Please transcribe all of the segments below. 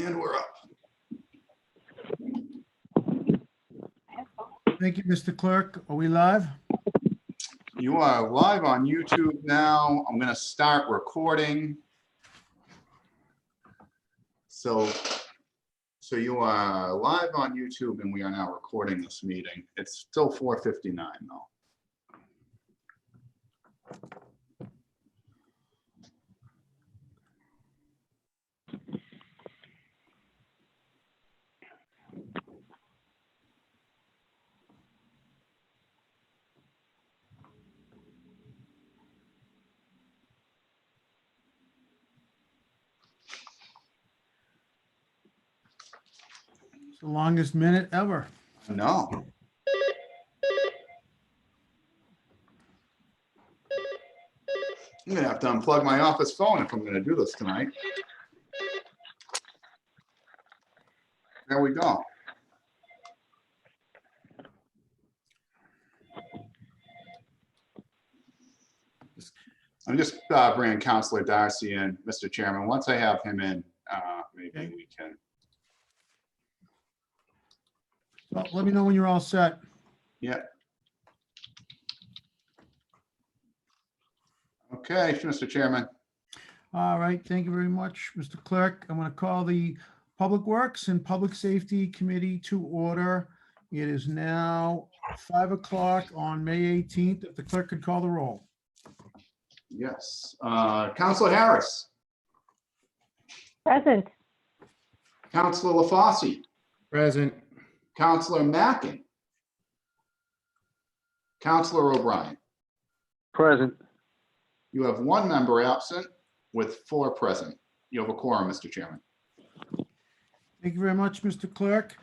And we're up. Thank you, Mr. Clerk. Are we live? You are live on YouTube now. I'm gonna start recording. So you are live on YouTube and we are now recording this meeting. It's still 4:59 though. It's the longest minute ever. No. I'm gonna have to unplug my office phone if I'm gonna do this tonight. There we go. I'm just bringing Counselor Darcy in, Mr. Chairman. Once I have him in, maybe we can. Well, let me know when you're all set. Yeah. Okay, Mr. Chairman. All right, thank you very much, Mr. Clerk. I'm going to call the Public Works and Public Safety Committee to order. It is now 5 o'clock on May 18th. If the clerk could call the roll. Yes. Counselor Harris. Present. Counselor LaFosse. Present. Counselor Mackin. Counselor O'Brien. Present. You have one member absent with 4 present. You have a quorum, Mr. Chairman. Thank you very much, Mr. Clerk.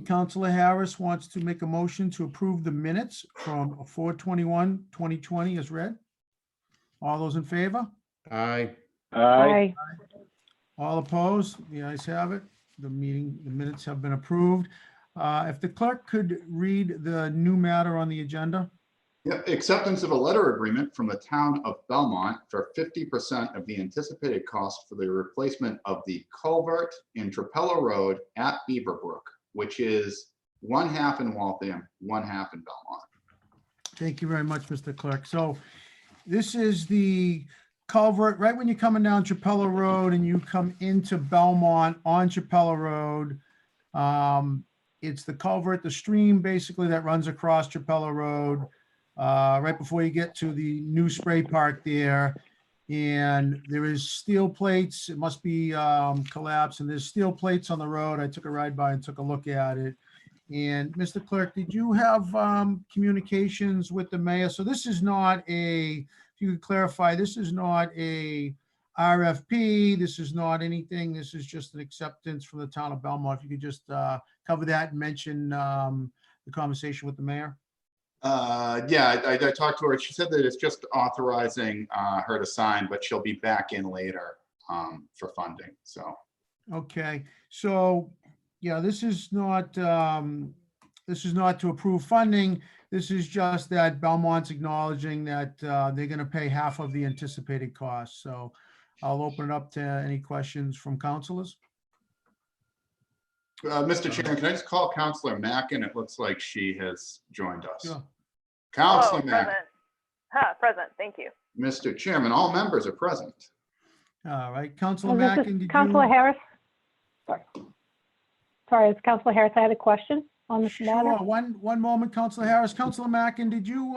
Counselor Harris wants to make a motion to approve the minutes from 4/21/2020 as read. All those in favor? Aye. Aye. All opposed? The ayes have it. The minutes have been approved. If the clerk could read the new matter on the agenda. Yeah, acceptance of a letter agreement from the town of Belmont for 50% of the anticipated cost for the replacement of the culvert in Trapello Road at Beaverbrook, which is one half in Waltham, one half in Belmont. Thank you very much, Mr. Clerk. So this is the culvert, right when you're coming down Trapello Road and you come into Belmont on Trapello Road. It's the culvert, the stream basically that runs across Trapello Road, right before you get to the new spray park there. And there is steel plates. It must be collapsed, and there's steel plates on the road. I took a ride by and took a look at it. And Mr. Clerk, did you have communications with the mayor? So this is not a, if you could clarify, this is not a RFP. This is not anything. This is just an acceptance from the town of Belmont. If you could just cover that and mention the conversation with the mayor. Yeah, I talked to her. She said that it's just authorizing her to sign, but she'll be back in later for funding. So. Okay, so, yeah, this is not to approve funding. This is just that Belmont's acknowledging that they're gonna pay half of the anticipated cost. So I'll open it up to any questions from councilors. Mr. Chairman, can I just call Counselor Mackin? It looks like she has joined us. Sure. Counselor Oh, Mackin. present. Present, thank you. Mr. Chairman, all members are present. All right, Councilor Oh, this is Mackin, did Counselor you? Harris. Sorry, it's Counselor Harris. I had a question on this matter. Sure, one moment, Councilor Harris. Councilor Mackin, did you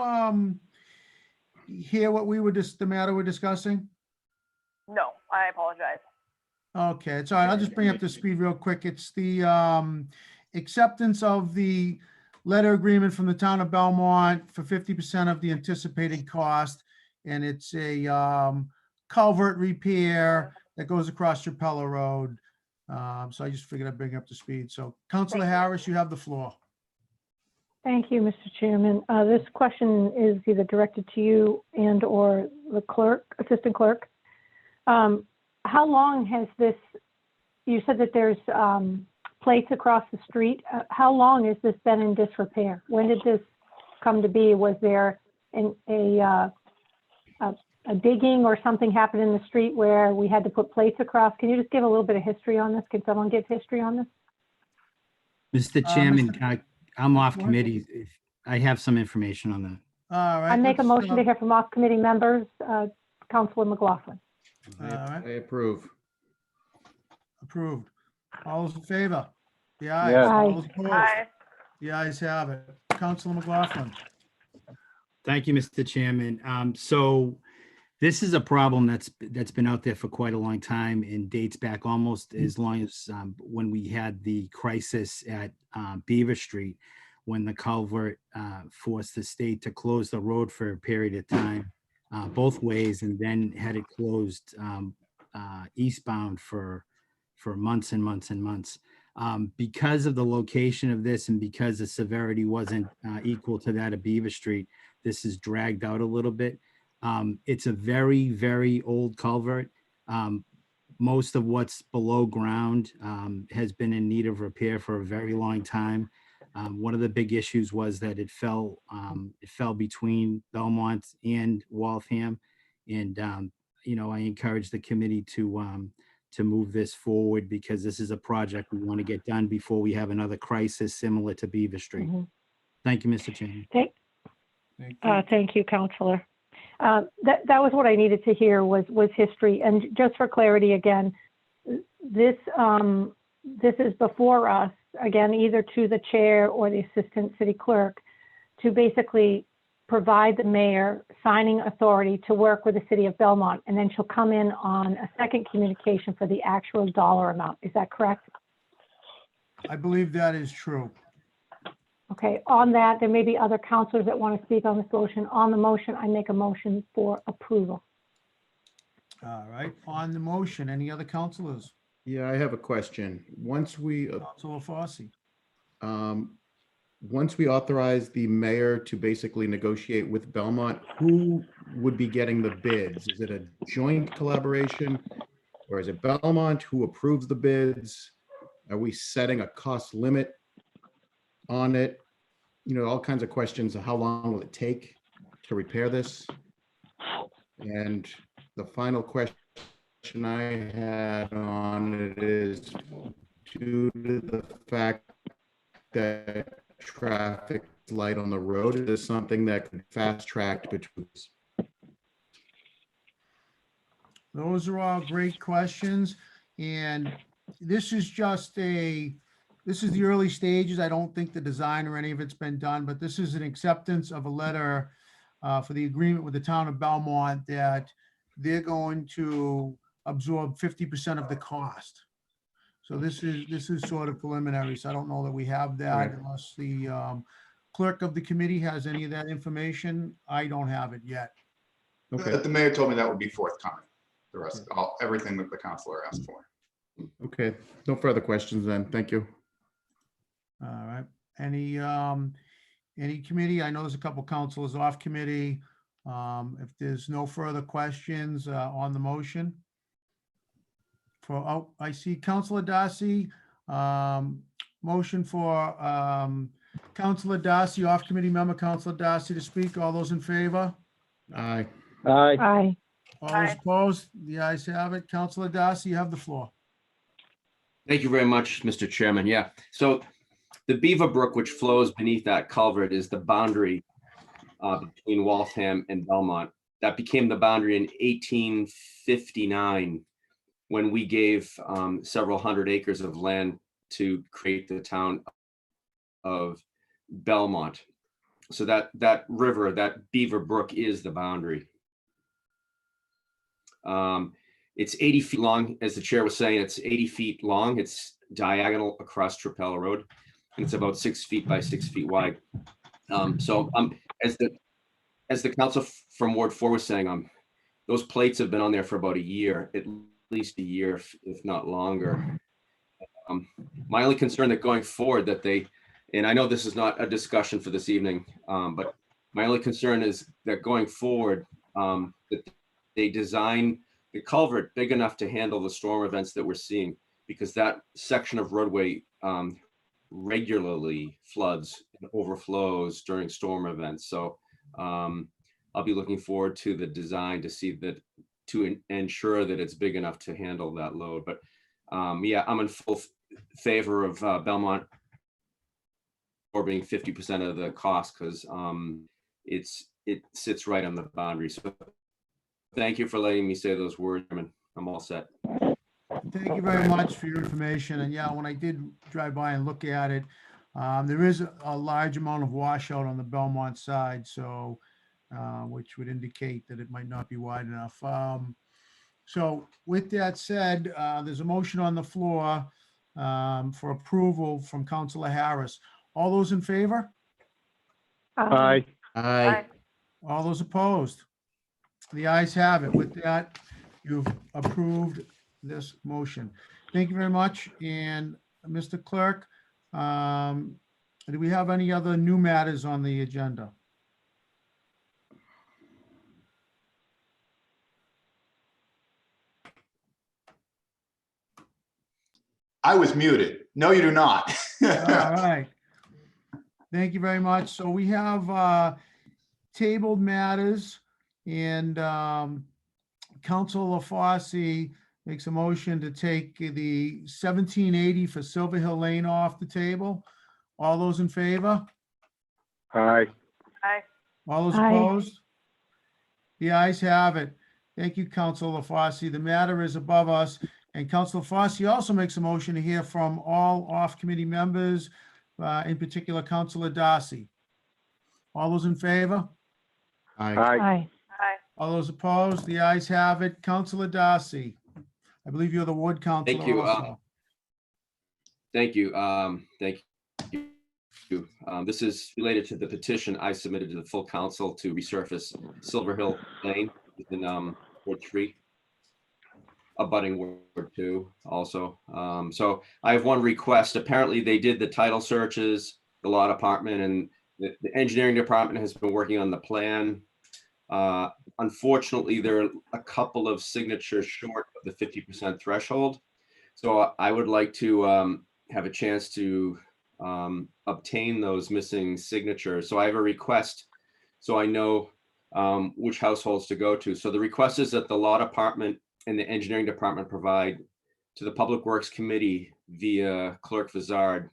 hear what we were just, the matter we're discussing? No, I apologize. Okay, it's all right. I'll just bring up the speed real quick. It's the acceptance of the letter agreement from the town of Belmont for 50% of the anticipated cost. And it's a culvert repair that goes across Trapello Road. So I just figured I'd bring up the speed. So Councilor Harris, you have the floor. Thank you, Mr. Chairman. This question is either directed to you and or the clerk, assistant clerk. How long has this, you said that there's plates across the street. How long has this been in disrepair? When did this come to be? Was there a a digging or something happened in the street where we had to put plates across? Can you just give a little bit of history on this? Can someone give history on this? Mr. Uh, Chairman, Mr. I'm off Go ahead. committee. If I have some information on that. All right. I make a let's, motion to hear from off-committee members. Councilor McLaughlin. All right. I approve. Approved. All those in favor? The ayes. Yes. All Aye. those opposed? Aye. The ayes have it. Councilor McLaughlin. Thank you, Mr. Chairman. So this is a problem that's been out there for quite a long time and dates back almost as long as when we had the crisis at Beaver Street, when the culvert forced the state to close the road for a period of time, both ways, and then had it closed eastbound for months and months and months. Because of the location of this and because the severity wasn't equal to that of Beaver Street, this is dragged out a little bit. It's a very, very old culvert. Most of what's below ground has been in need of repair for a very long time. One of the big issues was that it fell between Belmont and Waltham. And, I encourage the committee to move this forward because this is a project we want to get done before we have another crisis similar to Beaver Street. Mhm. Thank you, Mr. Chairman. Thank you. Thank you, Counselor. That was what I needed to hear was history. And just for clarity again, this is before us, again, either to the chair or the assistant city clerk to basically provide the mayor signing authority to work with the city of Belmont. And then she'll come in on a second communication for the actual dollar amount. Is that correct? I believe that is true. Okay, on that, there may be other counselors that want to speak on this motion. On the motion, I make a motion for approval. All right. On the motion, any other counselors? Yeah, I have a question. Counselor Fossey. Once we authorize the mayor to basically negotiate with Belmont, who would be getting the bids? Is it a joint collaboration? Or is it Belmont who approves the bids? Are we setting a cost limit on it? All kinds of questions. How long will it take to repair this? And the final question I had on it is due to the fact that traffic light on the road, is this something that could fast tracked between? Those are all great questions. And this is this is the early stages. I don't think the design or any of it's been done, but this is an acceptance of a letter for the agreement with the town of Belmont that they're going to absorb 50% of the cost. So this is sort of preliminary. So I don't know that we have that Okay. unless the clerk of the committee has any of that information. I don't have it yet. Okay, The mayor told me that would be forthcoming. The rest, everything that the counselor asked for. okay. No further questions then. Thank you. All right. Any committee? I know there's a couple councilors off committee. If there's no further questions on the motion. I see Councilor Darcy, motion for Councilor Darcy, off committee member, Councilor Darcy to speak. All those in favor? Aye. Aye. All those Aye. opposed? The ayes have it. Councilor Darcy, you have the floor. Thank you very much, Mr. Chairman. Yeah, so the Beaver Brook, which flows beneath that culvert, is the boundary between Waltham and Belmont. That became the boundary in 1859 when we gave several hundred acres of land to create the town of Belmont. So that river, that Beaver Brook, is the boundary. It's 80 feet long, as the chair was saying. It's 80 feet long. It's diagonal across Trapella Road, and it's about 6 feet by 6 feet wide. As the council from Ward 4 was saying, those plates have been on there for about a year, at least a year, if not longer. My only concern that going forward and I know this is not a discussion for this evening, but my only concern is that going forward, that they design the culvert big enough to handle the storm events that we're seeing, because that section of roadway regularly floods and overflows during storm events. So I'll be looking forward to the design to see that, to ensure that it's big enough to handle that load. But yeah, I'm in full favor of Belmont absorbing 50% of the cost, because it sits right on the boundary. So thank you for letting me say those words, Chairman. I'm all set. Thank you very much for your information. And yeah, when I did drive by and look at it, there is a large amount of washout on the Belmont side, so which would indicate that it might not be wide enough. So with that said, there's a motion on the floor for approval from Councilor Harris. All those in favor? Aye. Aye. All those opposed? The ayes have it. With that, you've approved this motion. Thank you very much. And Mr. Clerk, do we have any other new matters on the agenda? I was muted. No, you do not. All right. Thank you very much. So we have tabled matters, and Council LaFosse makes a motion to take the 1780 for Silver Hill Lane off the table. All those in favor? Aye. Aye. All those Aye. opposed? The ayes have it. Thank you, Council LaFosse. The matter is above us. And Council LaFosse also makes a motion to hear from all off-committee members, in particular, Councilor Darcy. All those in favor? Aye. Aye. Aye. Aye. All those opposed? The ayes have it. Councilor Darcy, I believe you're the ward councilor. Thank you. also. Thank you. Thank you. This is related to the petition I submitted to the full council to resurface Silver Hill Lane in Ward 3, abutting Ward 2 also. So I have one request. Apparently they did the title searches, the law department, and the engineering department has been working on the plan. Unfortunately, there are a couple of signatures short of the 50% threshold. So I would like to have a chance to obtain those missing signatures. So I have a request, so I know which households to go to. So the request is that the law department and the engineering department provide to the Public Works Committee via Clerk Vizard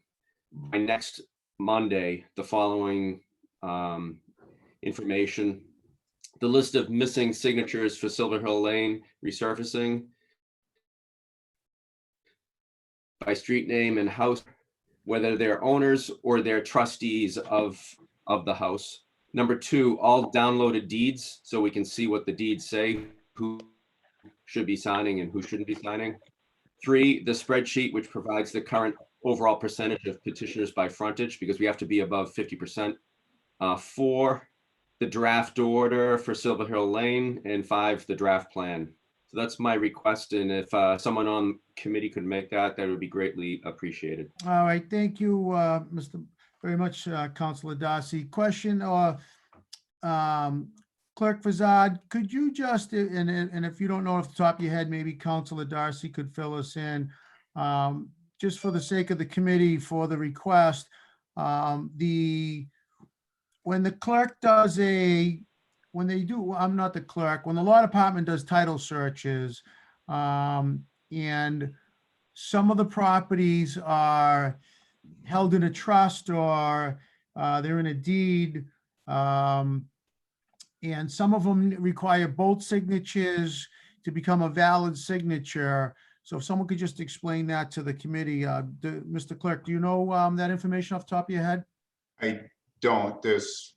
by next Monday the following information: the list of missing signatures for Silver Hill Lane resurfacing by street name and house, whether they're owners or they're trustees of the house. Number 2, all downloaded deeds, so we can see what the deeds say, who should be signing and who shouldn't be signing. 3, the spreadsheet, which provides the current overall percentage of petitioners by frontage, because we have to be above 50%. 4, the draft order for Silver Hill Lane, and 5, the draft plan. So that's my request, and if someone on committee could make that, that would be greatly appreciated. All right, thank you, Mr. very much, Councilor Darcy. Question or Clerk Vizard, could you just, and if you don't know off the top of your head, maybe Councilor Darcy could fill us in, just for the sake of the committee for the request, when the clerk does when they do, I'm not the clerk, when the law department does title searches, and some of the properties are held in a trust or they're in a deed, and some of them require both signatures to become a valid signature. So if someone could just explain that to the committee, Mr. Clerk, do you know that information off the top of your head? I don't. There's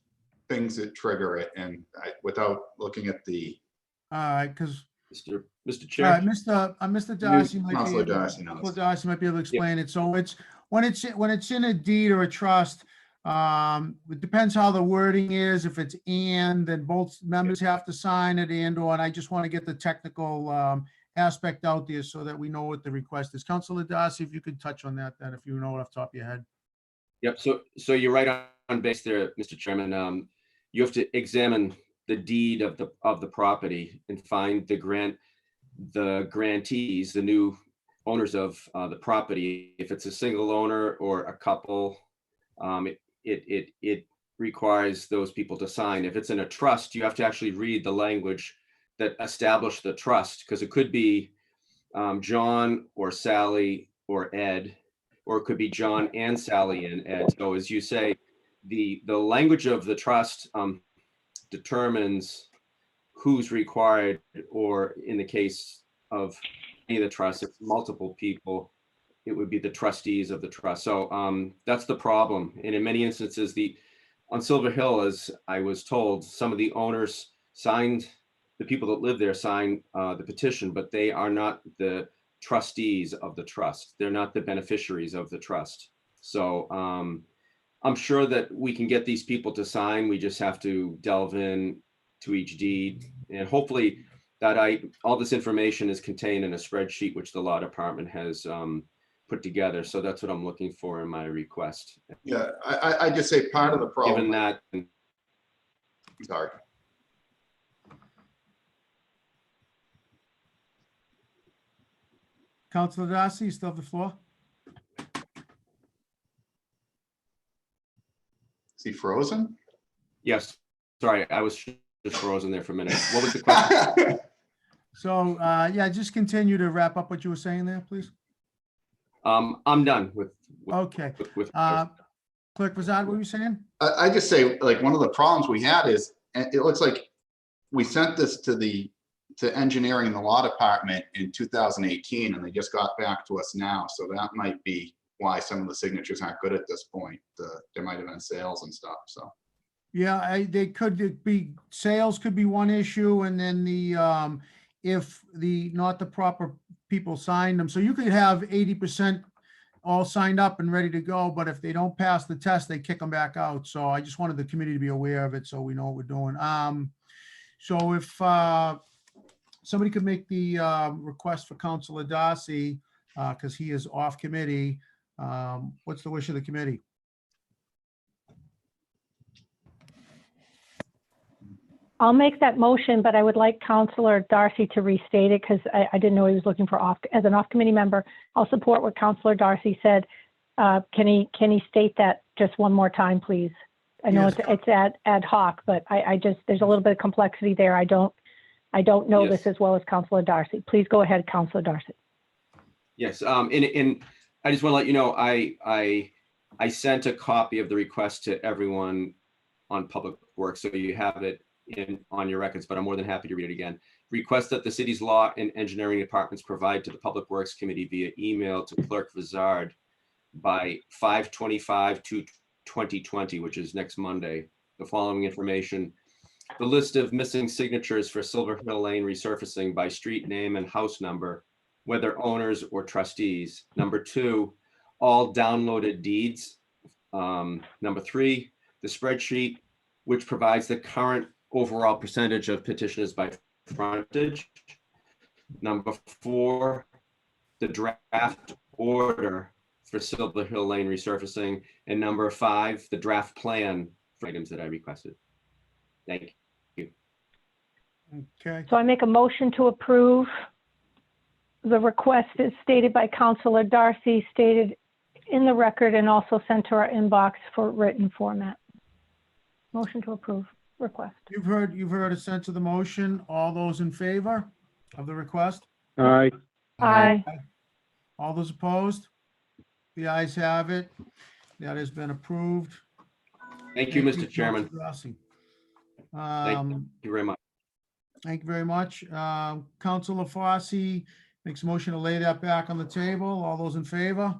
things that trigger it, and without looking at the. All right, because Mr. all Chair. right, Mr. Darcy might be Councilor able, Darcy knows. Councilor Darcy might be able to explain it. So it's when it's in a deed or a trust, it depends how the wording is. If it's and, then both members have to sign it, and I just want to get the technical aspect out there so that we know what the request is. Councilor Darcy, if you could touch on that, then if you know it off the top of your head. Yep. So you're right on base there, Mr. Chairman. You have to examine the deed of the property and find the grantees, the new owners of the property. If it's a single owner or a couple, it requires those people to sign. If it's in a trust, you have to actually read the language that established the trust, because it could be John or Sally or Ed, or it could be John and Sally and Ed. So as you say, the language of the trust determines who's required, or in the case of any of the trusts, if multiple people, it would be the trustees of the trust. So that's the problem. And in many instances, on Silver Hill, as I was told, some of the owners signed, the people that live there signed the petition, but they are not the trustees of the trust. They're not the beneficiaries of the trust. So I'm sure that we can get these people to sign. We just have to delve in to each deed, and hopefully that all this information is contained in a spreadsheet which the law department has put together. So that's what I'm looking for in my request. Yeah, I just say part of the problem. Given that, Sorry. Councilor Darcy, you still have the floor? Is he frozen? yes, sorry, I was just frozen there for a minute. What was the question? So, yeah, just continue to wrap up what you were saying there, please. I'm done with. Okay. with Clerk Bazad, what were you saying? I just say, like, one of the problems we had is, it looks like we sent this to engineering and the law department in 2018, and they just got back to us now. So that might be why some of the signatures aren't good at this point. There might have been sales and stuff, so. Yeah, they could be, sales could be one issue, and then if not the proper people signed them. So you could have 80% all signed up and ready to go, but if they don't pass the test, they kick them back out. So I just wanted the committee to be aware of it so we know what we're doing. So if somebody could make the request for Councilor Darcy, because he is off committee, what's the wish of the committee? I'll make that motion, but I would like Counselor Darcy to restate it because I didn't know he was looking for as an off-committee member. I'll support what Counselor Darcy said. Can he state that just one more time, please? I know Yes. it's ad hoc, but I just, there's a little bit of complexity there. I don't know Yes. this as well as Counselor Darcy. Please go ahead, Counselor Darcy. Yes, and I just want to let you know, I sent a copy of the request to everyone on Public Works, so you have it on your records, but I'm more than happy to read it again. Request that the city's law and engineering departments provide to the Public Works Committee via email to Clerk Vizard by 5/25/2020, which is next Monday, the following information: the list of missing signatures for Silver Hill Lane resurfacing by street name and house number, whether owners or trustees. Number 2, all downloaded deeds. Number 3, the spreadsheet, which provides the current overall percentage of petitioners by frontage. Number 4, the draft order for Silver Hill Lane resurfacing. And number 5, the draft plan for items that I requested. Thank you. Okay, So I make a motion to approve the request as stated by Counselor Darcy, stated in the record and also sent to our inbox for written format. Motion to approve request. you've heard a sense of the motion. All those in favor of the request? Aye. Aye. All those opposed? The ayes have it. That has been approved. Thank you, Mr. Chairman. Councilor Darcy. Thank you very much. Thank you very much. Councilor Fossey makes a motion to lay that back on the table. All those in favor?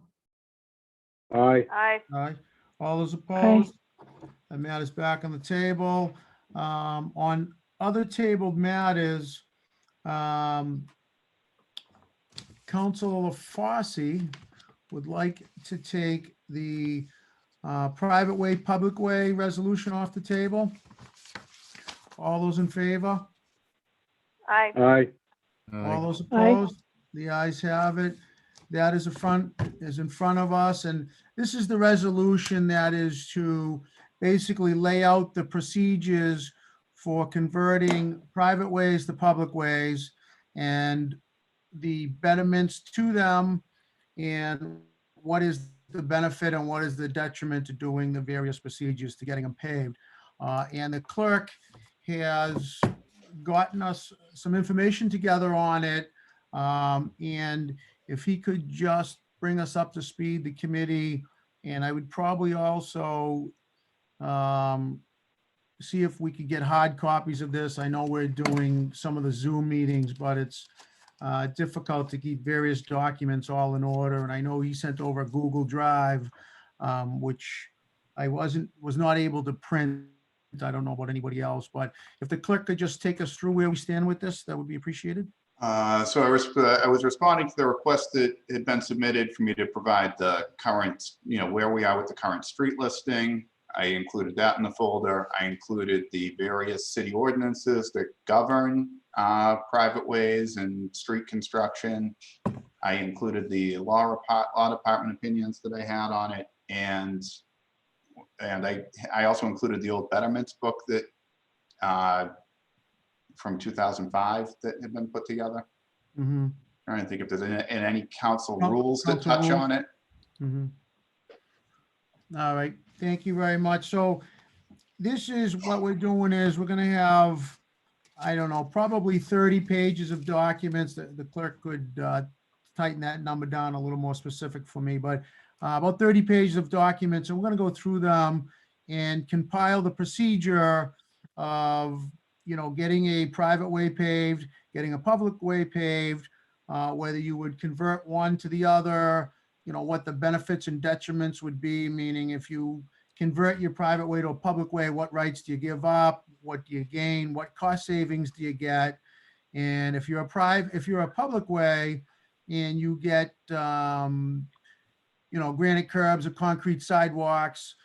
Aye. Aye. Aye. All those opposed? That matter's back on the table. On other tabled matters, Councilor Fossey would like to take the private way, public way resolution off the table. All those in favor? Aye. Aye. All those opposed? The ayes have it. That is in front of us, and this is the resolution that is to basically lay out the procedures for converting private ways to public ways and the betterments to them and what is the benefit and what is the detriment to doing the various procedures to getting them paved. And the clerk has gotten us some information together on it. And if he could just bring us up to speed, the committee, and I would probably also see if we could get hard copies of this. I know we're doing some of the Zoom meetings, but it's difficult to keep various documents all in order. And I know he sent over a Google Drive, which I was not able to print. I don't know about anybody else, but if the clerk could just take us through where we stand with this, that would be appreciated. So I was responding to the request that had been submitted for me to provide the current, where we are with the current street listing. I included that in the folder. I included the various city ordinances that govern private ways and street construction. I included the law department opinions that I had on it. And I also included the old Betterments book that from 2005 that had been put together. Mhm. I don't think if there's any council Coun- rules that council touch rules. on it. Mhm. All right, thank you very much. So this is what we're doing is we're gonna have, I don't know, probably 30 pages of documents that the clerk could tighten that number down a little more specific for me, but about 30 pages of documents, and we're gonna go through them and compile the procedure of, getting a private way paved, getting a public way paved, whether you would convert one to the other, what the benefits and detriments would be, meaning if you convert your private way to a public way, what rights do you give up? What do you gain? What cost savings do you get? And if you're a public way and you get, granite curbs or concrete sidewalks,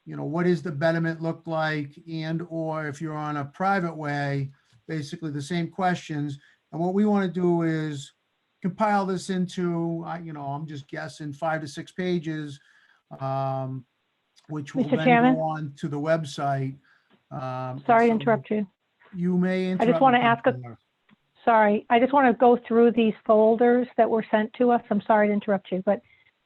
what does the betterment look like? And, or if you're on a private way, basically the same questions. And what we want to do is compile this into, I'm just guessing 5 to 6 pages, which will Mr. then Chairman? go on to the website. Sorry to and so interrupt you. You may interrupt. I just want to me, ask Councilor. Sorry, I just want to go through these folders that were sent to us. I'm sorry to interrupt you, but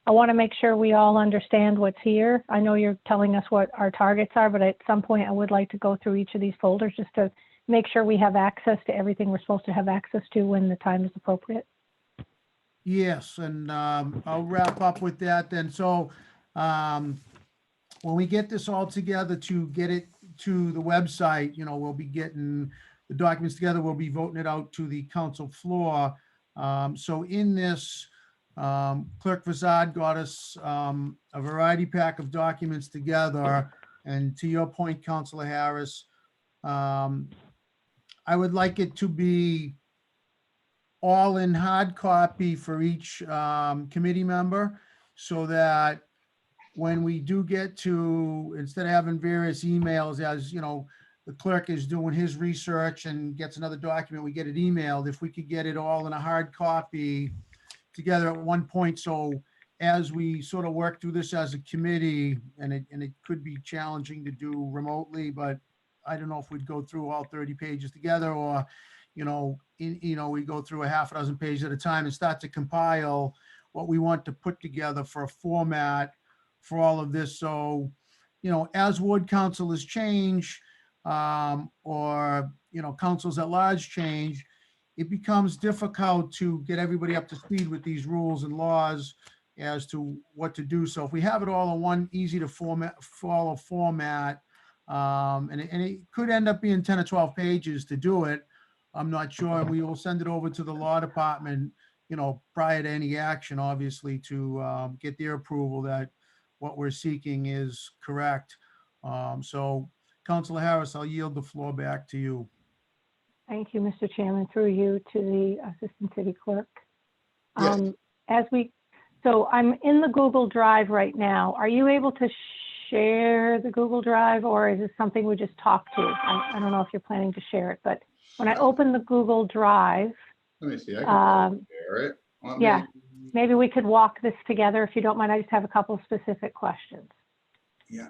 I want to make sure we all understand what's here. I know you're telling us what our targets are, but at some point I would like to go through each of these folders just to make sure we have access to everything we're supposed to have access to when the time is appropriate. Yes, and I'll wrap up with that then. So when we get this all together to get it to the website, we'll be getting the documents together. We'll be voting it out to the council floor. So in this, Clerk Vazad got us a variety pack of documents together. And to your point, Councilor Harris, I would like it to be all in hard copy for each committee member so that when we do get to, instead of having various emails, as the clerk is doing his research and gets another document, we get it emailed. If we could get it all in a hard copy together at one point. So as we sort of work through this as a committee, and it could be challenging to do remotely, but I don't know if we'd go through all 30 pages together or, we go through a half a dozen pages at a time and start to compile what we want to put together for a format for all of this. So, as ward councilors change, or, councils at large change, it becomes difficult to get everybody up to speed with these rules and laws as to what to do. So if we have it all in one easy to follow format, and it could end up being 10 or 12 pages to do it, I'm not sure. And we will send it over to the law department, prior to any action, obviously, to get their approval that what we're seeking is correct. So Councilor Harris, I'll yield the floor back to you. Thank you, Mr. Chairman, through you to the Assistant City Clerk. Yes. So I'm in the Google Drive right now. Are you able to share the Google Drive, or is this something we just talk to? I don't know if you're planning to share it, but when I open the Google Drive, Let me see. I can share it. Let me- yeah. maybe we could walk this together if you don't mind. I just have a couple of specific questions. Yeah.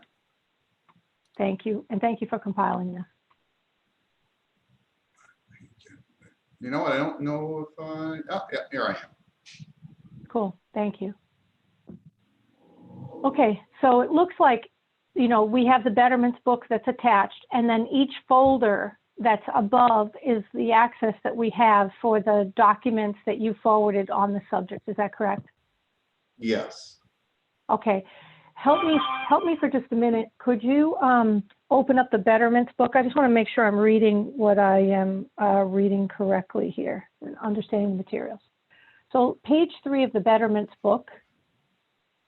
Thank you, and thank you for compiling this. You know what? I don't know if yeah, here I am. Cool, thank you. Okay, so it looks like, we have the betterments book that's attached, and then each folder that's above is the access that we have for the documents that you forwarded on the subject. Is that correct? Yes. Okay. Help me for just a minute. Could you open up the betterments book? I just want to make sure I'm reading what I am reading correctly here and understanding the materials. So page 3 of the betterments book.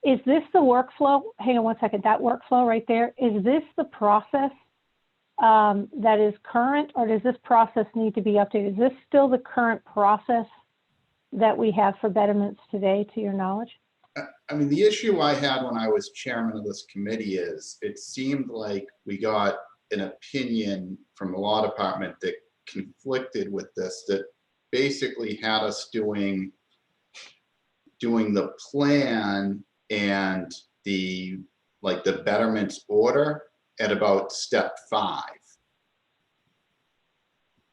Is this the workflow? Hang on one second. That workflow right there, is this the process that is current, or does this process need to be updated? Is this still the current process that we have for betterments today, to your knowledge? I mean, the issue I had when I was chairman of this committee is it seemed like we got an opinion from the law department that conflicted with this, that basically had us doing the plan and the betterments order at about step 5,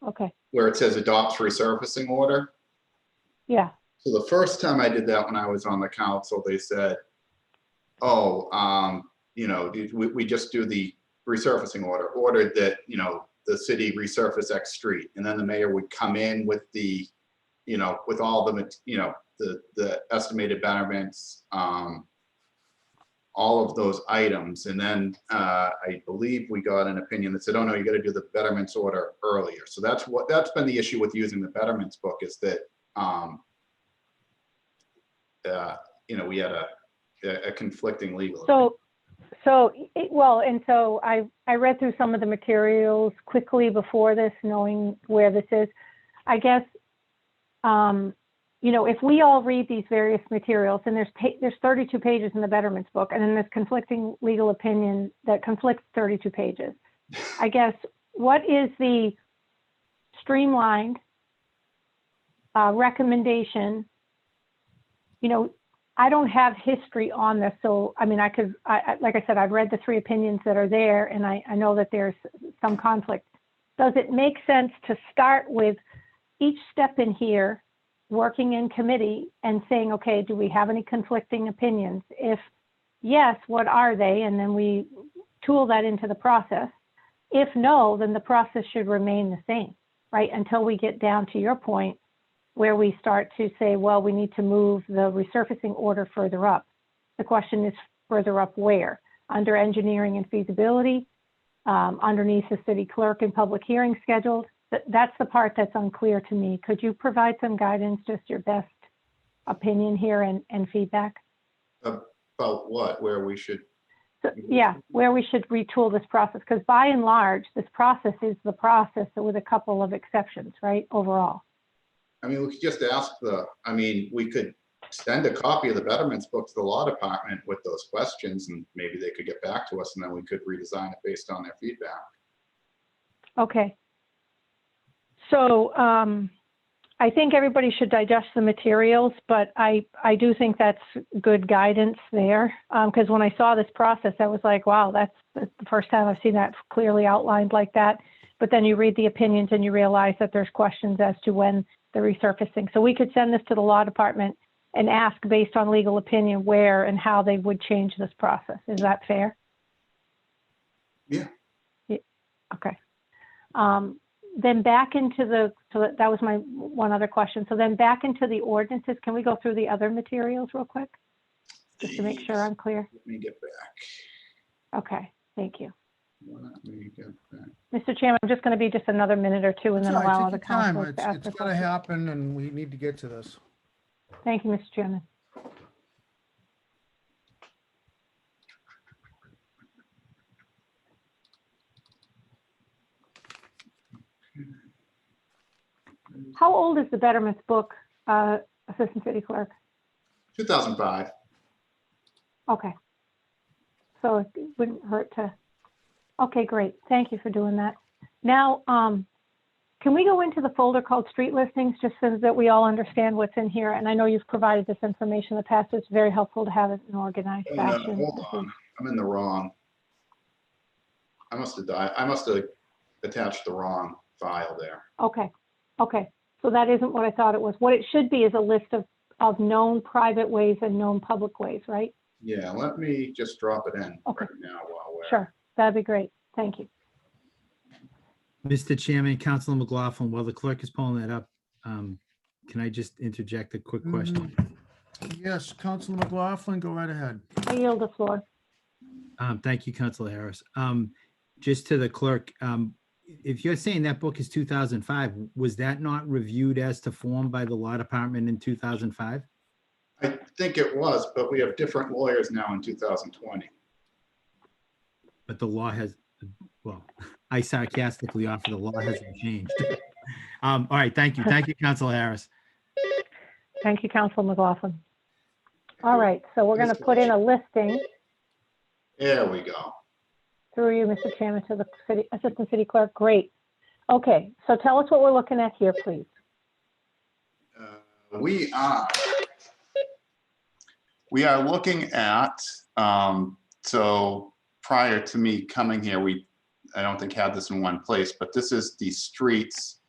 Okay, where it says adopts resurfacing order. yeah, So the first time I did that when I was on the council, they said, we just do the resurfacing ordered that, the city resurface X street. And then the mayor would come in with with all the estimated betterments, all of those items. And then I believe we got an opinion that said, oh no, you got to do the betterments order earlier. So that's been the issue with using the betterments book, is that, we had a conflicting legal. I read through some of the materials quickly before this, knowing where this is. I guess, if we all read these various materials, and there's 32 pages in the betterments book, and then there's conflicting legal opinion that conflicts 32 pages. I guess, what is the streamlined recommendation? I don't have history on this, so I mean, like I said, I've read the 3 opinions that are there, and I know that there's some conflict. Does it make sense to start with each step in here, working in committee and saying, okay, do we have any conflicting opinions? If yes, what are they? And then we tool that into the process. If no, then the process should remain the same, right? Until we get down to your point, where we start to say, well, we need to move the resurfacing order further up. The question is, further up where? Under engineering and feasibility, underneath the city clerk and public hearing scheduled. That's the part that's unclear to me. Could you provide some guidance, just your best opinion here and feedback? About what? Where we should? So, yeah, where we should retool this process, because by and large, this process is the process with a couple of exceptions, right, overall. I mean, we could just ask we could send a copy of the betterments book to the law department with those questions, and maybe they could get back to us, and then we could redesign it based on their feedback. Okay. So I think everybody should digest the materials, but I do think that's good guidance there. Because when I saw this process, I was like, wow, that's the first time I've seen that clearly outlined like that. But then you read the opinions and you realize that there's questions as to when the resurfacing. So we could send this to the law department and ask, based on legal opinion, where and how they would change this process. Is that fair? Yeah. Okay. Then back into so that was my one other question. So then back into the ordinances, can we go through the other materials real quick? Just to make sure I'm clear. Let me get back. Okay, thank you. Let me get back. Mr. Chairman, I'm just going to be just another minute or two and then It's all right, allow take the your time. council to ask It's the gonna question. happen, and we need to get to this. Thank you, Mr. Chairman. How old is the Betterments book, Assistant City Clerk? 2005. Okay. So it wouldn't hurt to, okay, great. Thank you for doing that. Now, can we go into the folder called street listings, just so that we all understand what's in here? And I know you've provided this information in the past. It's very helpful to have it in organized Oh, no, fashion. hold on. I'm in the wrong. I must have attached the wrong file there. Okay, okay. So that isn't what I thought it was. What it should be is a list of known private ways and known public ways, right? Yeah, let me just drop it in Okay. right now while we're. Sure, that'd be great. Thank you. Mr. Chairman, Councilor McLaughlin, while the clerk is pulling that up, can I just interject a quick question? Yes, Councilor McLaughlin, go right ahead. I yield the floor. Thank you, Councilor Harris. Just to the clerk, if you're saying that book is 2005, was that not reviewed as to form by the law department in 2005? I think it was, but we have different lawyers now in 2020. But the law has, well, I sarcastically offer the law hasn't changed. All right, thank you. Thank you, Councilor Harris. Thank you, Council McLaughlin. All right, so we're going to put in a listing There we go. through you, Mr. Chairman, to the Assistant City Clerk. Great. Okay, so tell us what we're looking at here, please. We are looking at, so prior to me coming here, I don't think had this in one place, but this is the streets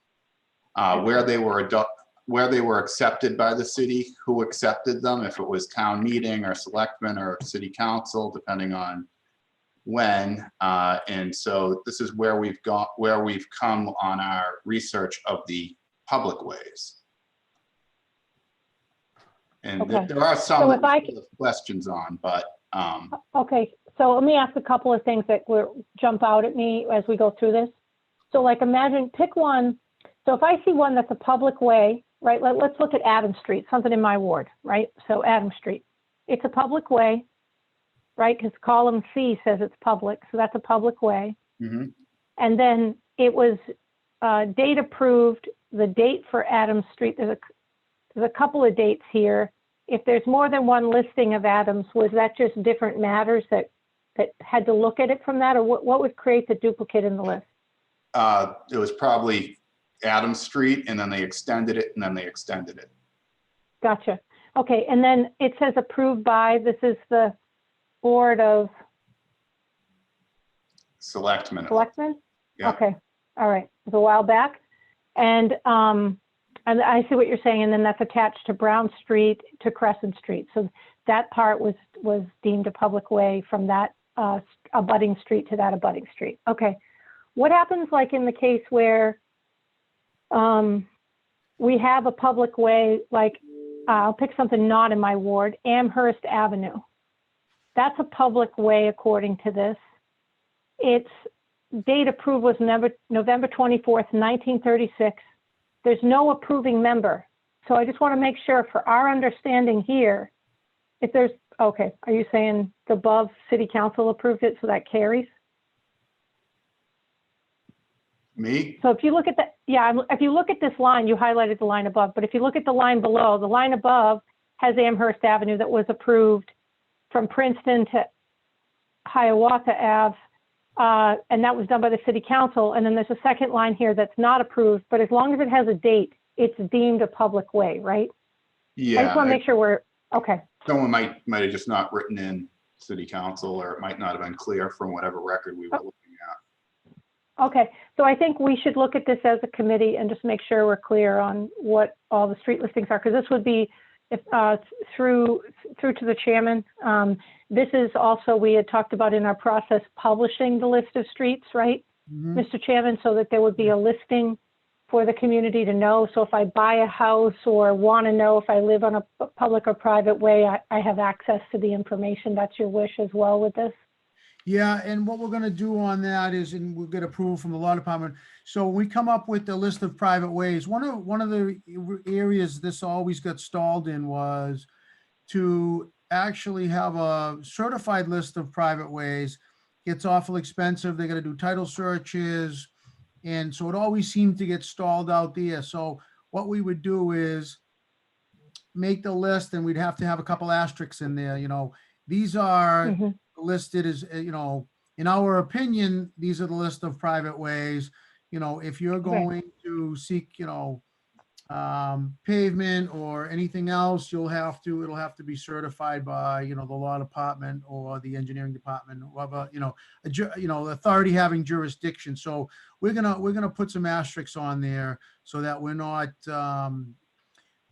where they were accepted by the city, who accepted them, if it was town meeting or selectmen or city council, depending on when. And so this is where we've come on our research of the public ways. And Okay. there are some So if I that we have questions on, but Okay, so let me ask a couple of things that jump out at me as we go through this. So like imagine, pick one. So if I see one that's a public way, right? Let's look at Adams Street, something in my ward, right? So Adams Street, it's a public way, right? Because column C says it's public, so that's a public way. mhm. And then it was date approved, the date for Adams Street, there's a couple of dates here. If there's more than one listing of Adams, was that just different matters that had to look at it from that, or what would create the duplicate in the list? It was probably Adams Street, and then they extended it, and then they extended it. Gotcha. Okay, and then it says approved by, this is the Board of Selectmen. Selectmen? Yeah. Okay, all right, it was a while back. And I see what you're saying, and then that's attached to Brown Street to Crescent Street. So that part was deemed a public way from that abutting street to that abutting street. Okay, what happens like in the case where we have a public way, like I'll pick something not in my ward, Amherst Avenue. That's a public way according to this. Its date approved was November 24th, 1936. There's no approving member. So I just want to make sure for our understanding here, if there's, okay, are you saying the above city council approved it, so that carries? Me? So if you look at the, yeah, if you look at this line, you highlighted the line above, but if you look at the line below, the line above has Amherst Avenue that was approved from Princeton to Hiawatha Ave. And that was done by the city council. And then there's a second line here that's not approved, but as long as it has a date, it's deemed a public way, right? I just Yeah, want to make sure we're, okay, someone might have just not written in city council, or it might not have been clear from whatever record we were looking at. okay. So I think we should look at this as a committee and just make sure we're clear on what all the street listings are, because this would be if, through to the chairman. This is also, we had talked about in our process, publishing the list of streets, right, Mr. Chairman, so that there would be a listing for the community to know. So if I buy a house or want to know if I live on a public or private way, I have access to the information. That's your wish as well with this? Yeah, and what we're gonna do on that is, and we'll get approval from the law department. So we come up with the list of private ways. One of the areas this always got stalled in was to actually have a certified list of private ways. It's awful expensive. They gotta do title searches. And so it always seemed to get stalled out there. So what we would do is make the list, and we'd have to have a couple asterisks in there, these are listed as, in our opinion, these are the list of private ways. If you're going to seek, pavement or anything else, it'll have to be certified by, the law department or the engineering department, whoever, authority having jurisdiction. So we're gonna put some asterisks on there so that we're not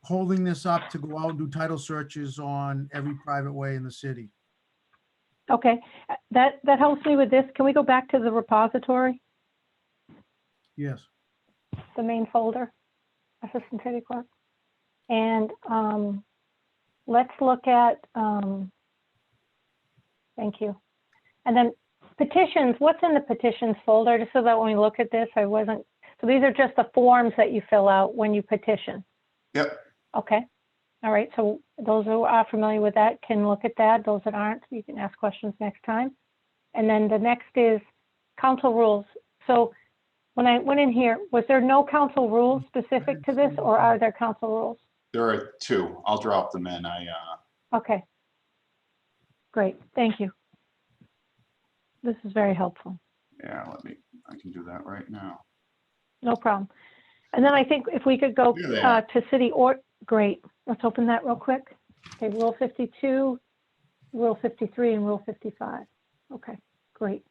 holding this up to go out and do title searches on every private way in the city. Okay, that helps me with this. Can we go back to the repository, Yes. the main folder, Assistant City Clerk? And let's look at, thank you. And then petitions, what's in the petitions folder, just so that when we look at this, so these are just the forms that you fill out when you petition. Yep. Okay. All right. So those who are familiar with that can look at that. Those that aren't, you can ask questions next time. And then the next is council rules. So when I went in here, was there no council rules specific to this, or are there council rules? There are two. I'll drop them in. Okay. Great. Thank you. This is very helpful. Yeah, I can do that right now. No problem. And then I think if we could go Here they are. to city or, great. Let's open that real quick. Okay, Rule 52, Rule 53, and Rule 55. Okay, great.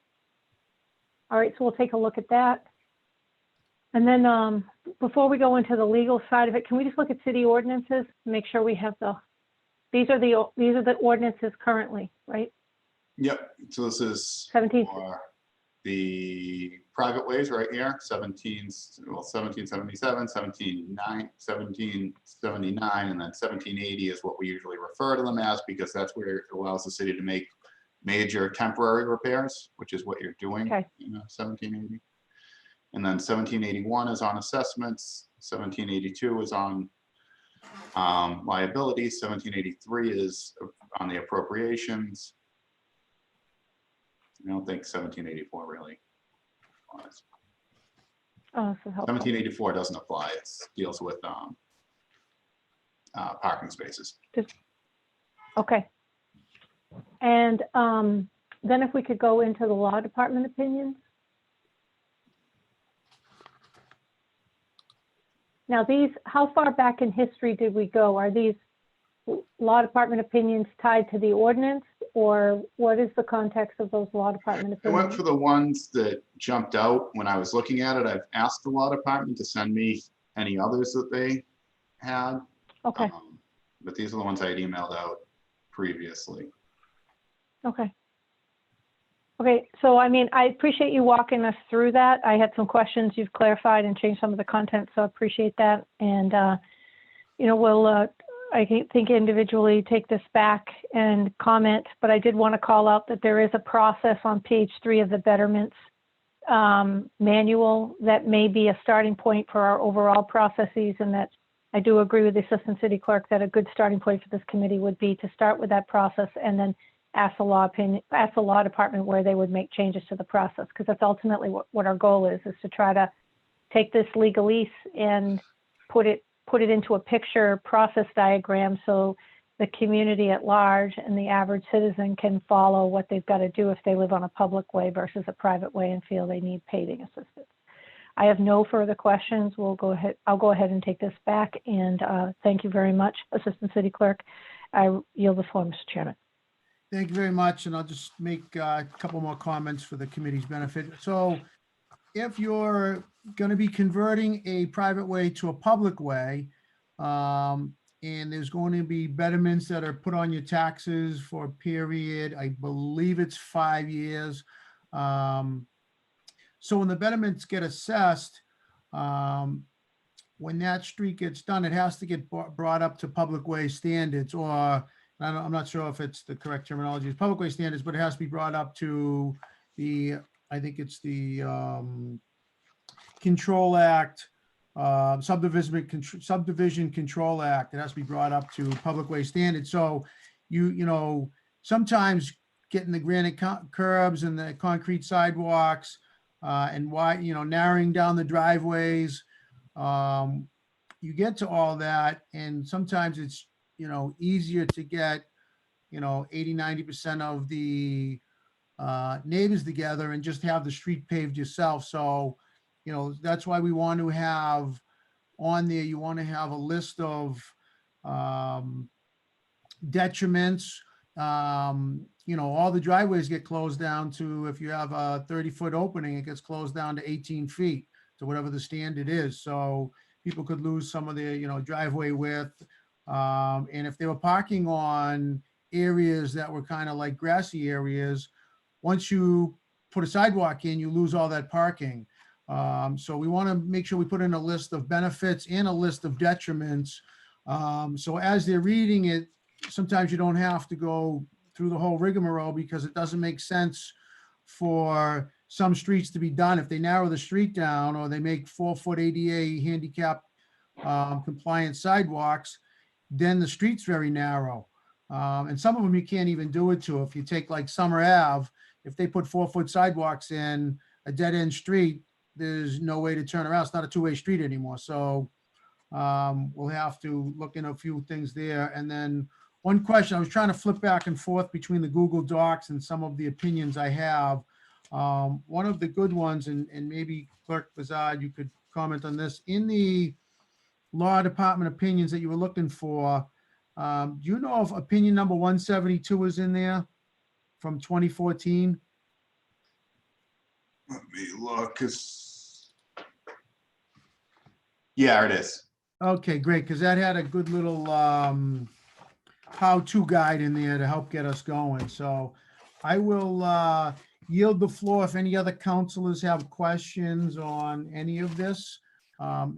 All right, so we'll take a look at that. And then before we go into the legal side of it, can we just look at city ordinances? Make sure we have these are the ordinances currently, right? Yep. So this is 17. for the private ways right here, 1777, 1779, and then 1780 is what we usually refer to them as, because that's where it allows the city to make major temporary repairs, which is what you're doing Okay. in 1780. And then 1781 is on assessments, 1782 is on liabilities, 1783 is on the appropriations. I don't think 1784 really applies. Oh, this is helpful. 1784 doesn't apply. It deals with parking spaces. Okay. And then if we could go into the law department opinions. Now these, how far back in history did we go? Are these law department opinions tied to the ordinance, or what is the context of those law department I went opinions? for the ones that jumped out when I was looking at it. I've asked the law department to send me any others that they had. Okay, But these are the ones I had emailed out previously. okay. Okay, so I mean, I appreciate you walking us through that. I had some questions. You've clarified and changed some of the content, so I appreciate that. And, you know, we'll, I think individually take this back and comment, but I did want to call out that there is a process on page 3 of the Betterments manual that may be a starting point for our overall processes, and that I do agree with the Assistant City Clerk that a good starting point for this committee would be to start with that process and then ask the law department where they would make changes to the process, because that's ultimately what our goal is to try to take this legalese and put it into a picture process diagram so the community at large and the average citizen can follow what they've got to do if they live on a public way versus a private way and feel they need paving assistance. I have no further questions. I'll go ahead and take this back, and thank you very much, Assistant City Clerk. I yield the floor, Mr. Chairman. Thank you very much, and I'll just make a couple more comments for the committee's benefit. So if you're going to be converting a private way to a public way, and there's going to be betterments that are put on your taxes for a period, I believe it's 5 years. So when the betterments get assessed, when that street gets done, it has to get brought up to public way standards, or I'm not sure if it's the correct terminology, it's public way standards, but it has to be brought up to the, I think it's the Control Act, Subdivision Control Act. It has to be brought up to public way standards. So you know, sometimes getting the granite curbs and the concrete sidewalks and narrowing down the driveways, you get to all that, and sometimes it's, easier to get, 80–90% of the neighbors together and just have the street paved yourself. So, that's why we want to have on there, you want to have a list of detriments. All the driveways get closed down to, if you have a 30-foot opening, it gets closed down to 18 feet to whatever the standard is. So people could lose some of their, driveway width. And if they were parking on areas that were kind of like grassy areas, once you put a sidewalk in, you lose all that parking. So we want to make sure we put in a list of benefits and a list of detriments. So as they're reading it, sometimes you don't have to go through the whole rigmarole because it doesn't make sense for some streets to be done. If they narrow the street down or they make 4-foot ADA handicap compliant sidewalks, then the street's very narrow. And some of them you can't even do it to. If you take like Summer Ave, if they put 4-foot sidewalks in a dead end street, there's no way to turn around. It's not a two-way street anymore. So we'll have to look in a few things there. And then one question, I was trying to flip back and forth between the Google Docs and some of the opinions I have. One of the good ones, and maybe Clerk Bazard, you could comment on this. In the law department opinions that you were looking for, do you know if opinion number 172 is in there from 2014? Let me look. Yeah, it is. Okay, great, because that had a good little how-to guide in there to help get us going. So I will yield the floor if any other counselors have questions on any of this.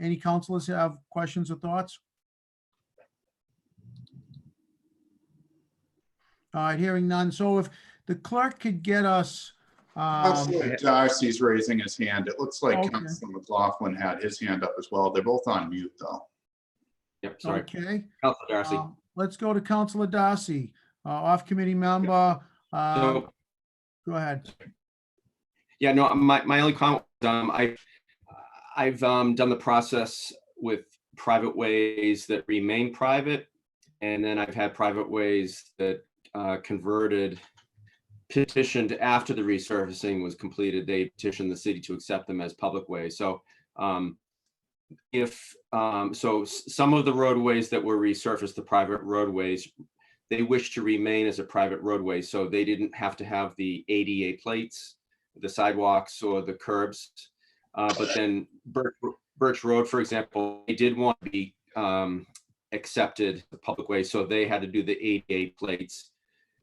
Any counselors have questions or thoughts? All right, hearing none. So if the clerk could get us, Councilor Darcy's raising his hand. It looks like Okay. Councilor McLaughlin had his hand up as well. They're both on mute, though. Yep, sorry. okay. Counselor Darcy. Let's go to Counselor Darcy, off-committee member. So, Go ahead. yeah, no, my only comment, I've done the process with private ways that remain private. And then I've had private ways that petitioned after the resurfacing was completed. They petitioned the city to accept them as public ways. So some of the roadways that were resurfaced, the private roadways, they wish to remain as a private roadway. So they didn't have to have the ADA plates, the sidewalks or the curbs. But then Birch Road, for example, they did want to be accepted the public way. So they had to do the ADA plates,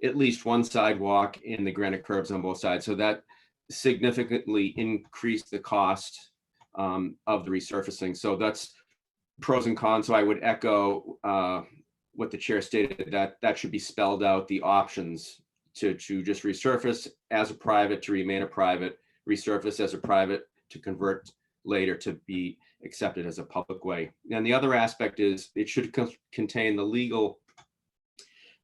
at least one sidewalk and the granite curbs on both sides. So that significantly increased the cost of the resurfacing. So that's pros and cons. So I would echo what the chair stated, that should be spelled out, the options to just resurface as a private, to remain a private, resurface as a private, to convert later to be accepted as a public way. And the other aspect is it should contain the legal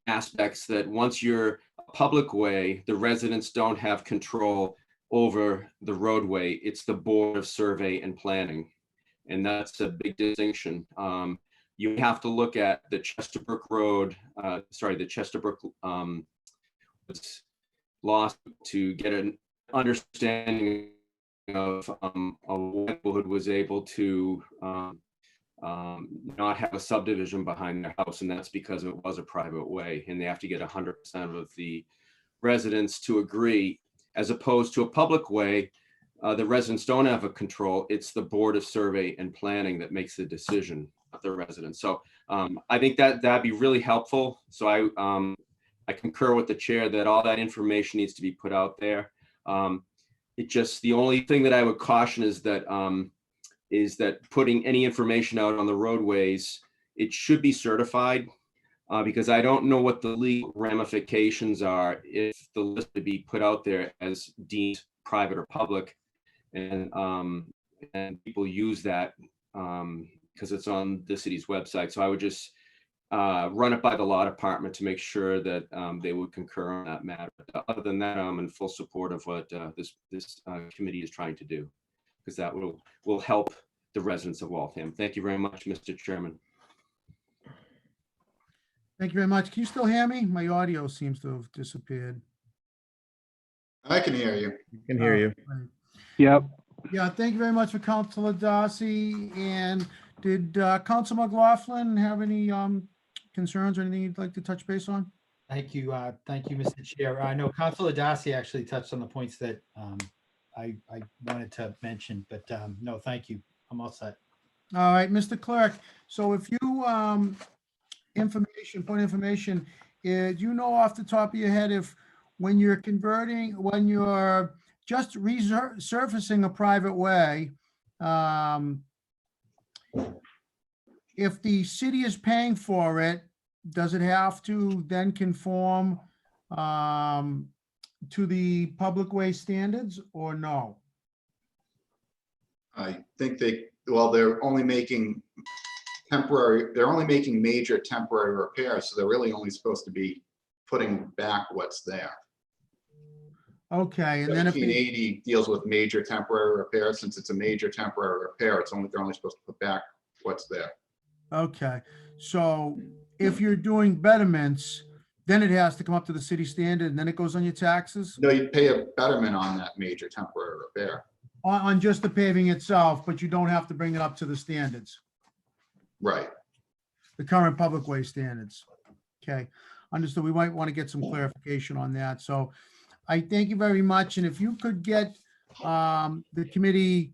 aspects that once you're a public way, the residents don't have control over the roadway. It's the Board of Survey and Planning. And that's a big distinction. You have to look at the Chesterbrook Road, the Chesterbrook lost to get an understanding of a neighborhood was able to not have a subdivision behind their house, and that's because it was a private way, and they have to get 100% of the residents to agree, as opposed to a public way. The residents don't have a control. It's the Board of Survey and Planning that makes the decision, not the residents. So I think that'd be really helpful. So I concur with the chair that all that information needs to be put out there. The only thing that I would caution is that putting any information out on the roadways, it should be certified, because I don't know what the legal ramifications are if the list to be put out there as deemed private or public, and people use that because it's on the city's website. So I would just run it by the law department to make sure that they would concur on that matter. But other than that, I'm in full support of what this committee is trying to do, because that will help the residents of Waltham. Thank you very much, Mr. Chairman. Thank you very much. Can you still hear me? My audio seems to have disappeared. I can hear you. Can hear you. Right. Yep. Yeah, thank you very much for Councilor Darcy. And did Councilor McLaughlin have any concerns or anything you'd like to touch base on? Thank you, Mr. Chair. I know Councilor Darcy actually touched on the points that I wanted to mention, but no, thank you. I'm all set. All right, Mr. Clerk. So if you put information do you know off the top of your head if, when you're converting, when you're just resurfacing a private way, if the city is paying for it, does it have to then conform to the public way standards or no? I think they're only making major temporary repairs, so they're really only supposed to be putting back what's there. Okay, and then if they, 1780 deals with major temporary repairs. Since it's a major temporary repair, they're only supposed to put back what's there. okay, so if you're doing betterments, then it has to come up to the city standard and then it goes on your taxes No, you pay a betterment on that major temporary repair. on just the paving itself, but you don't have to bring it up to the standards, Right. the current public way standards. Okay, understood. We might want to get some clarification on that. So I thank you very much. And if you could get the committee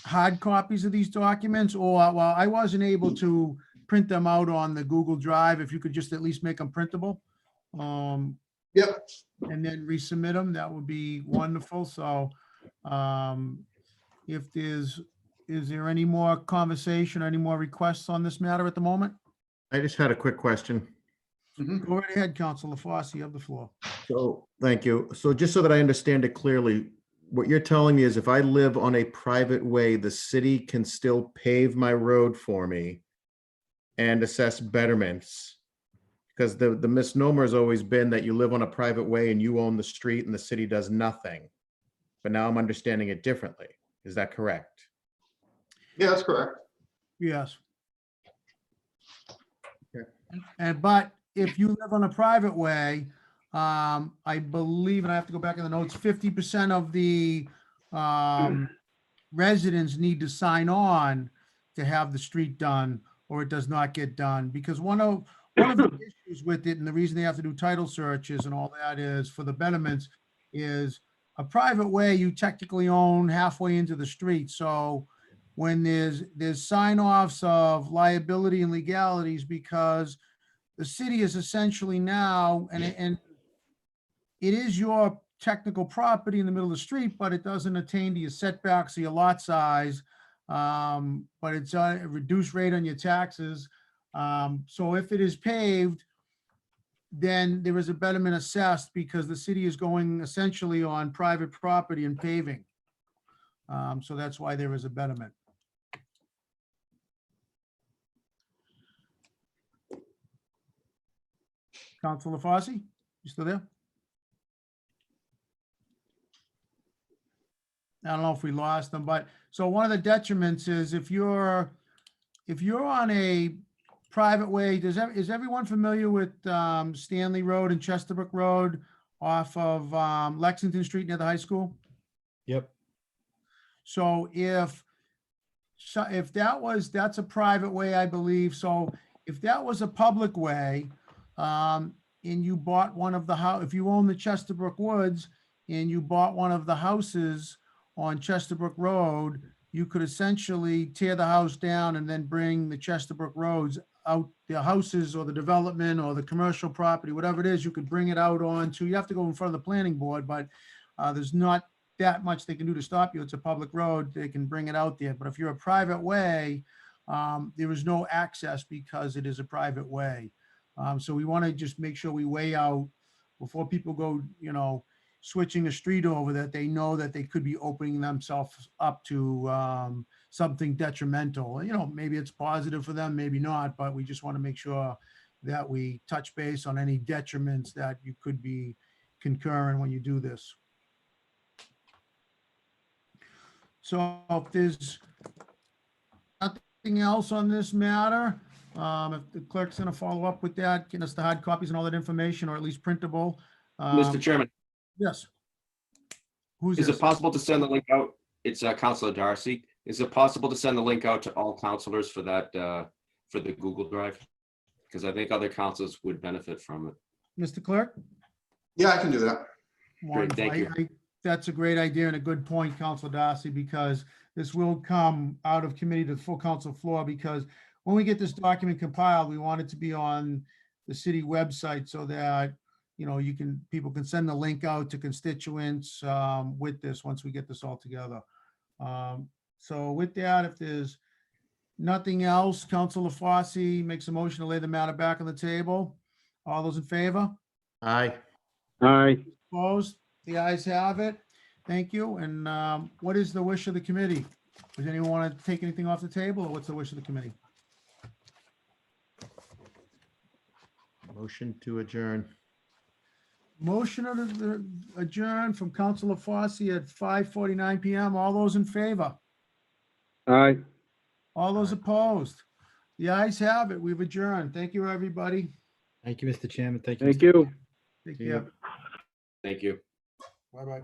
hard copies of these documents, or, well, I wasn't able to print them out on the Google Drive, if you could just at least make them printable. Yep. And then resubmit them, that would be wonderful. So if is there any more conversation or any more requests on this matter at the moment? I just had a quick question. Go right ahead, Councilor Fosse, you have the floor. So, thank you. So just so that I understand it clearly, what you're telling me is if I live on a private way, the city can still pave my road for me and assess betterments? Because the misnomer has always been that you live on a private way and you own the street and the city does nothing. But now I'm understanding it differently. Is that correct? Yeah, that's correct. Yes. Okay. And, but if you live on a private way, I believe, and I have to go back in the notes, 50% of the residents need to sign on to have the street done, or it does not get done. Because one of the issues with it, and the reason they have to do title searches and all that is for the betterments, is a private way you technically own halfway into the street. So when there's sign-offs of liability and legalities, because the city is essentially now, and it is your technical property in the middle of the street, but it doesn't attain to your setbacks or your lot size. But it's a reduced rate on your taxes. So if it is paved, then there is a betterment assessed because the city is going essentially on private property and paving. So that's why there is a betterment. Councilor Fosse, you still there? I don't know if we lost them, but so one of the detriments is if you're on a private way, is everyone familiar with Stanley Road and Chesterbrook Road off of Lexington Street near the high school? Yep. So if that's a private way, I believe. So if that was a public way, and you bought one of the if you own the Chesterbrook Woods and you bought one of the houses on Chesterbrook Road, you could essentially tear the house down and then bring the Chesterbrook Roads out, the houses or the development or the commercial property, whatever it is, you could bring it out onto, you have to go in front of the planning board, but there's not that much they can do to stop you. It's a public road. They can bring it out there. But if you're a private way, there is no access because it is a private way. So we want to just make sure we weigh out before people go, switching a street over, that they know that they could be opening themselves up to something detrimental. Maybe it's positive for them, maybe not, but we just want to make sure that we touch base on any detriments that you could be concurring when you do this. So if there's nothing else on this matter, if the clerk's going to follow up with that, getting us the hard copies and all that information, or at least printable. Mr. Chairman, Yes. Who's is this? it possible to send the link out? It's Councilor Darcy. Is it possible to send the link out to all councilors for that, for the Google Drive? Because I think other councils would benefit from it. Mr. Clerk? Yeah, I can do that. Great, thank Wonderful. you. That's a great idea and a good point, Councilor Darcy, because this will come out of committee to the full council floor, because when we get this document compiled, we want it to be on the city website so that, you know, people can send the link out to constituents with this, once we get this all together. So with that, if there's nothing else, Councilor Fosse makes a motion to lay the matter back on the table. All those in favor? Aye. Aye. Opposed? The ayes have it. Thank you. And what is the wish of the committee? Does anyone want to take anything off the table, or what's the wish of the committee? Motion to adjourn. Motion of the adjourn from Councilor Fosse at 5:49 PM. All those in favor? Aye. All those opposed? The ayes have it. We've adjourned. Thank you, everybody. Thank you, Mr. Chairman. Thank you. Thank Mr. you. Take See ya. care. Thank you. Bye-bye.